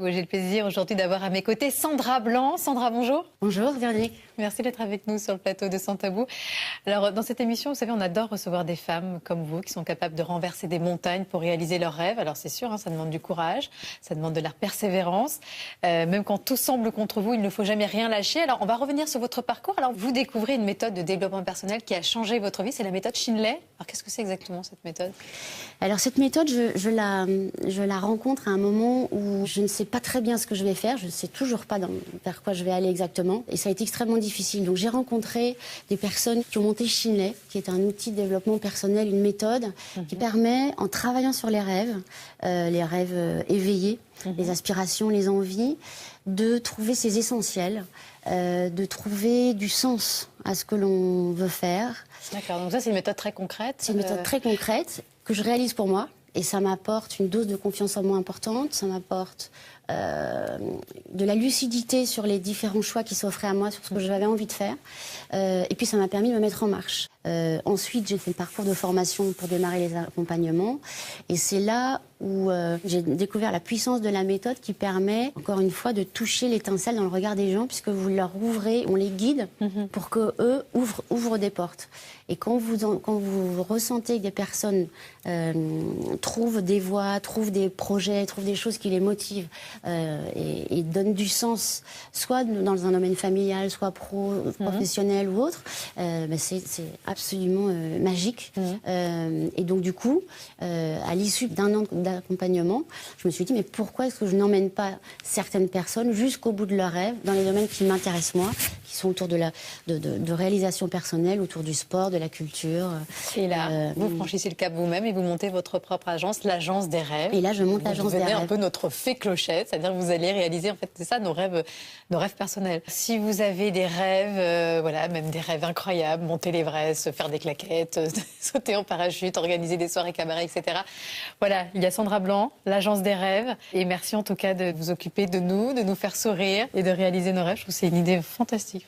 J'ai le plaisir aujourd'hui d'avoir à mes côtés Sandra Blanc. Sandra, bonjour. Bonjour Véronique. Merci d'être avec nous sur le plateau de Sans Tabou. Alors, dans cette émission, vous savez, on adore recevoir des femmes comme vous qui sont capables de renverser des montagnes pour réaliser leurs rêves. Alors, c'est sûr, ça demande du courage, ça demande de la persévérance. Même quand tout semble contre vous, il ne faut jamais rien lâcher. Alors, on va revenir sur votre parcours. Alors, vous découvrez une méthode de développement personnel qui a changé votre vie. C'est la méthode Shinley. Alors, qu'est-ce que c'est exactement cette méthode? Alors cette méthode, je la rencontre à un moment où je ne sais pas très bien ce que je vais faire. Je ne sais toujours pas vers quoi je vais aller exactement. Et ça a été extrêmement difficile. Donc j'ai rencontré des personnes qui ont monté Shinley, qui est un outil de développement personnel, une méthode qui permet, en travaillant sur les rêves éveillés, les aspirations, les envies, de trouver ses essentiels, de trouver du sens à ce que l'on veut faire. D'accord, donc ça c'est une méthode très concrète. C'est une méthode très concrète que je réalise pour moi et ça m'apporte une dose de confiance en moi importante, ça m'apporte de la lucidité sur les différents choix qui s'offraient à moi, sur ce que j'avais envie de faire et puis ça m'a permis de me mettre en marche. Ensuite, j'ai fait le parcours de formation pour démarrer les accompagnements et c'est là où j'ai découvert la puissance de la méthode qui permet, encore une fois, de toucher l'étincelle dans le regard des gens puisque vous leur ouvrez, on les guide pour qu'eux ouvrent des portes. Et quand vous ressentez que des personnes trouvent des voies, trouvent des projets, trouvent des choses qui les motivent et donnent du sens, soit dans un domaine familial, soit professionnel ou autre, c'est absolument magique. Et donc du coup, à l'issue d'un an d'accompagnement, je me suis dit mais pourquoi est-ce que je n'emmène pas certaines personnes jusqu'au bout de leurs rêves dans les domaines qui m'intéressent moi, qui sont autour de réalisation personnelle, autour du sport, de la culture. Et là, vous franchissez le cap vous-même et vous montez votre propre agence, l'agence des rêves. Et là, je monte l'agence des rêves. Vous devenez un peu notre fée Clochette, c'est-à-dire que vous allez réaliser, en fait, c'est ça, nos rêves personnels. Si vous avez des rêves, voilà, même des rêves incroyables, monter l'Everest, faire des claquettes, sauter en parachute, organiser des soirées cabaret, etc. Voilà, il y a Sandra Blanc, l'agence des rêves. Et merci en tout cas de vous occuper de nous faire sourire et de réaliser nos rêves. Je trouve que c'est une idée fantastique.